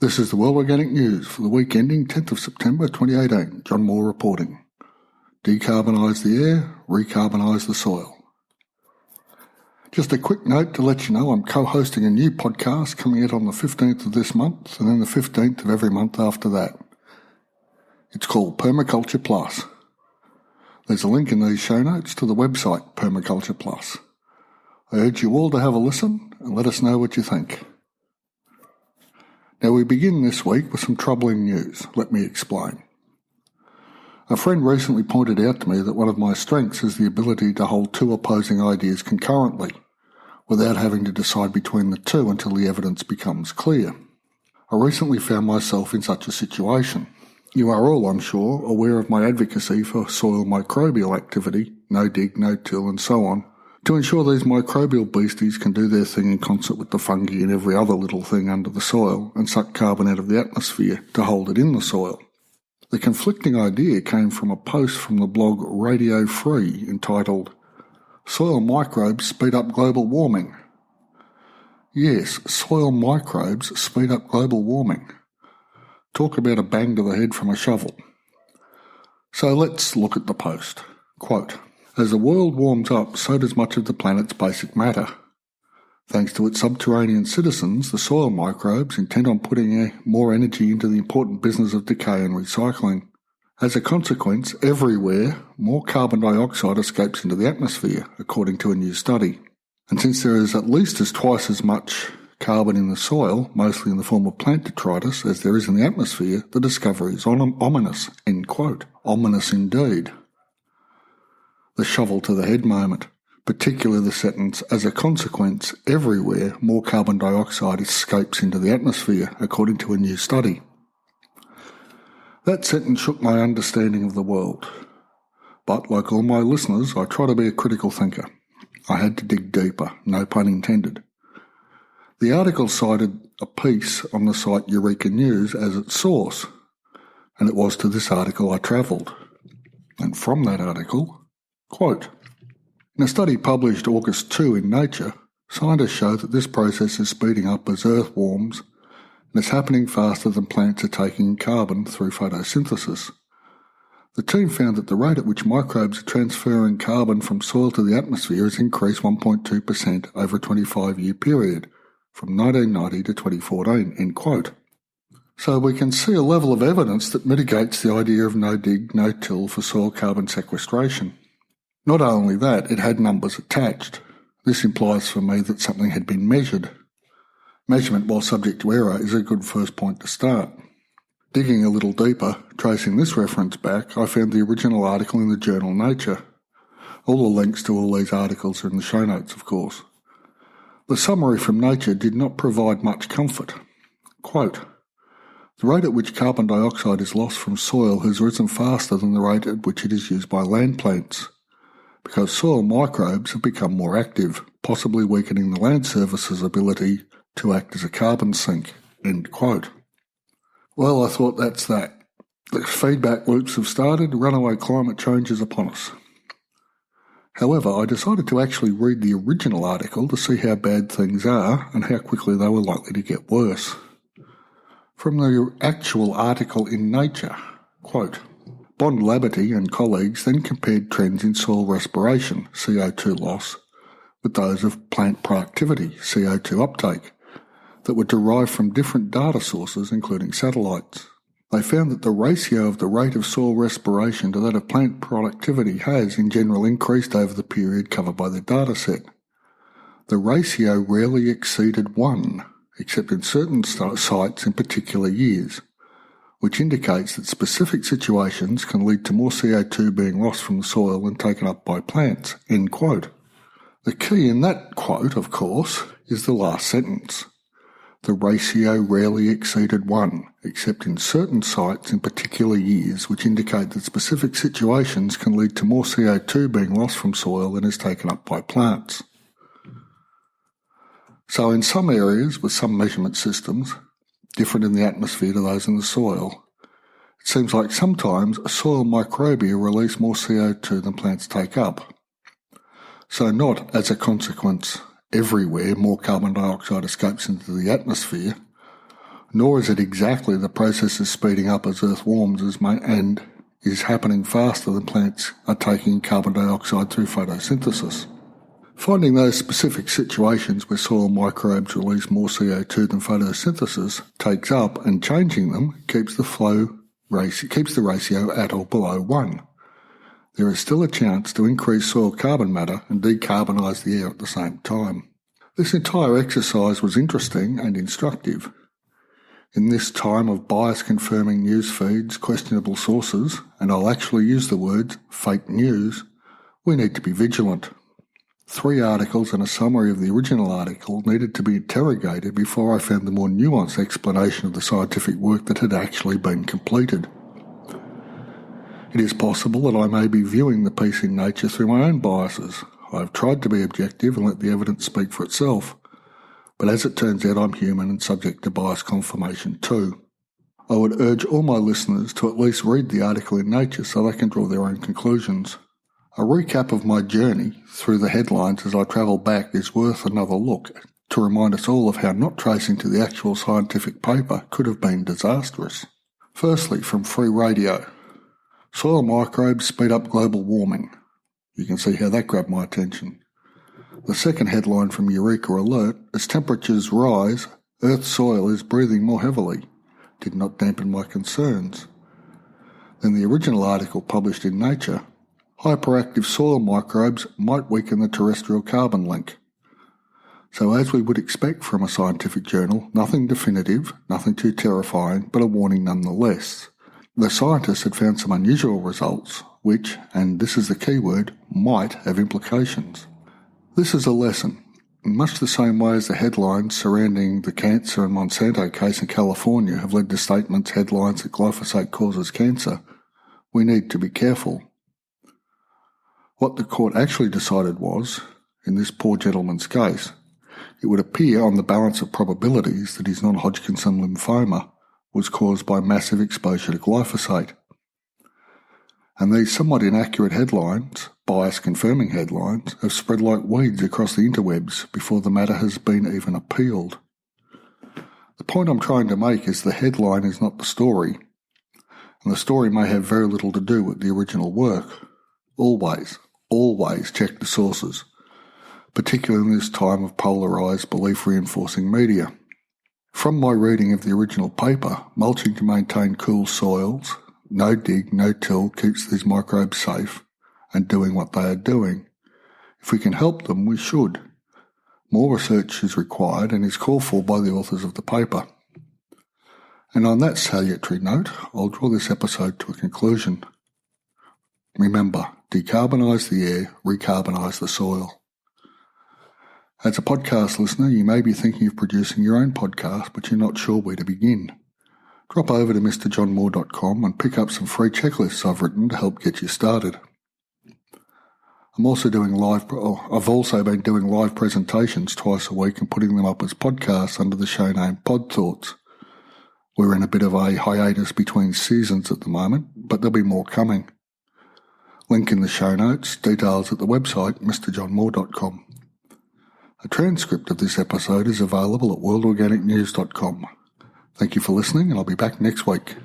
This is the World Organic News for the week ending 10th of September 2018. John Moore reporting. Decarbonise the air, recarbonise the soil. Just a quick note to let you know I'm co-hosting a new podcast coming out on the 15th of this month and then the 15th of every month after that. It's called Permaculture Plus. There's a link in these show notes to the website Permaculture Plus. I urge you all to have a listen and let us know what you think. Now we begin this week with some troubling news. Let me explain. A friend recently pointed out to me that one of my strengths is the ability to hold two opposing ideas concurrently, without having to decide between the two until the evidence becomes clear. I recently found myself in such a situation. You are all, I'm sure, aware of my advocacy for soil microbial activity, no dig, no till and so on, to ensure these microbial beasties can do their thing in concert with the fungi and every other little thing under the soil and suck carbon out of the atmosphere to hold it in the soil. The conflicting idea came from a post from the blog Radio Free entitled, Soil Microbes Speed Up Global Warming. Yes, soil microbes speed up global warming. Talk about a bang to the head from a shovel. So let's look at the post. Quote, as the world warms up, so does much of the planet's basic matter. Thanks to its subterranean citizens, the soil microbes intend on putting more energy into the important business of decay and recycling. As a consequence, everywhere, more carbon dioxide escapes into the atmosphere, according to a new study. And since there is at least twice as much carbon in the soil, mostly in the form of plant detritus, as there is in the atmosphere, the discovery is ominous. End quote. Ominous indeed. The shovel to the head moment, particularly the sentence, as a consequence, everywhere more carbon dioxide escapes into the atmosphere, according to a new study. That sentence shook my understanding of the world. But, like all my listeners, I try to be a critical thinker. I had to dig deeper, no pun intended. The article cited a piece on the site Eureka News as its source, and it was to this article I travelled. And from that article, quote, in a study published August 2 in Nature, scientists show that this process is speeding up as Earth warms and it's happening faster than plants are taking in carbon through photosynthesis. The team found that the rate at which microbes are transferring carbon from soil to the atmosphere has increased 1.2% over a 25-year period, from 1990 to 2014, end quote. So we can see a level of evidence that mitigates the idea of no dig, no till for soil carbon sequestration. Not only that, it had numbers attached. This implies for me that something had been measured. Measurement, while subject to error, is a good first point to start. Digging a little deeper, tracing this reference back, I found the original article in the journal Nature. All the links to all these articles are in the show notes, of course. The summary from Nature did not provide much comfort. Quote, the rate at which carbon dioxide is lost from soil has risen faster than the rate at which it is used by land plants, because soil microbes have become more active, possibly weakening the land surface's ability to act as a carbon sink, end quote. Well, I thought that's that. The feedback loops have started, runaway climate change is upon us. However, I decided to actually read the original article to see how bad things are and how quickly they were likely to get worse. From the actual article in Nature, quote, Bond Laverty and colleagues then compared trends in soil respiration, CO2 loss, with those of plant productivity, CO2 uptake, that were derived from different data sources, including satellites. They found that the ratio of the rate of soil respiration to that of plant productivity has, in general, increased over the period covered by the dataset. The ratio rarely exceeded 1, except in certain sites in particular years, which indicates that specific situations can lead to more CO2 being lost from the soil and taken up by plants, end quote. The key in that quote, of course, is the last sentence. The ratio rarely exceeded 1, except in certain sites in particular years, which indicate that specific situations can lead to more CO2 being lost from soil than is taken up by plants. So in some areas with some measurement systems, different in the atmosphere to those in the soil, it seems like sometimes soil microbia release more CO2 than plants take up. So not as a consequence everywhere more carbon dioxide escapes into the atmosphere, nor is it exactly the process is speeding up as Earth warms and is happening faster than plants are taking carbon dioxide through photosynthesis. Finding those specific situations where soil microbes release more CO2 than photosynthesis takes up, and changing them keeps the ratio at or below 1. There is still a chance to increase soil carbon matter and decarbonise the air at the same time. This entire exercise was interesting and instructive. In this time of bias-confirming news feeds, questionable sources, and I'll actually use the words fake news, we need to be vigilant. 3 articles and a summary of the original article needed to be interrogated before I found the more nuanced explanation of the scientific work that had actually been completed. It is possible that I may be viewing the piece in Nature through my own biases. I have tried to be objective and let the evidence speak for itself. But as it turns out, I'm human and subject to bias confirmation too. I would urge all my listeners to at least read the article in Nature so they can draw their own conclusions. A recap of my journey through the headlines as I travel back is worth another look to remind us all of how not tracing to the actual scientific paper could have been disastrous. Firstly, from Free Radio. Soil microbes speed up global warming. You can see how that grabbed my attention. The second headline from EurekaAlert, as temperatures rise, Earth's soil is breathing more heavily. Did not dampen my concerns. Then the original article published in Nature, hyperactive soil microbes might weaken the terrestrial carbon link. So as we would expect from a scientific journal, nothing definitive, nothing too terrifying, but a warning nonetheless. The scientists had found some unusual results, which, and this is the key word, might have implications. This is a lesson. In much the same way as the headlines surrounding the cancer and Monsanto case in California have led to statements, headlines that glyphosate causes cancer, we need to be careful. What the court actually decided was, in this poor gentleman's case, it would appear on the balance of probabilities that his non-Hodgkin's lymphoma was caused by massive exposure to glyphosate. And these somewhat inaccurate headlines, bias-confirming headlines, have spread like weeds across the interwebs before the matter has been even appealed. The point I'm trying to make is the headline is not the story, and the story may have very little to do with the original work. Always check the sources, particularly in this time of polarised, belief-reinforcing media. From my reading of the original paper, mulching to maintain cool soils, no dig, no till keeps these microbes safe and doing what they are doing. If we can help them, we should. More research is required and is called for by the authors of the paper. And on that salutary note, I'll draw this episode to a conclusion. Remember, decarbonise the air, recarbonise the soil. As a podcast listener, you may be thinking of producing your own podcast, but you're not sure where to begin. Drop over to mrjohnmoore.com and pick up some free checklists I've written to help get you started. I've also been doing live presentations twice a week and putting them up as podcasts under the show name Pod Thoughts. We're in a bit of a hiatus between seasons at the moment, but there'll be more coming. Link in the show notes, details at the website mrjohnmoore.com. A transcript of this episode is available at worldorganicnews.com. Thank you for listening, and I'll be back next week.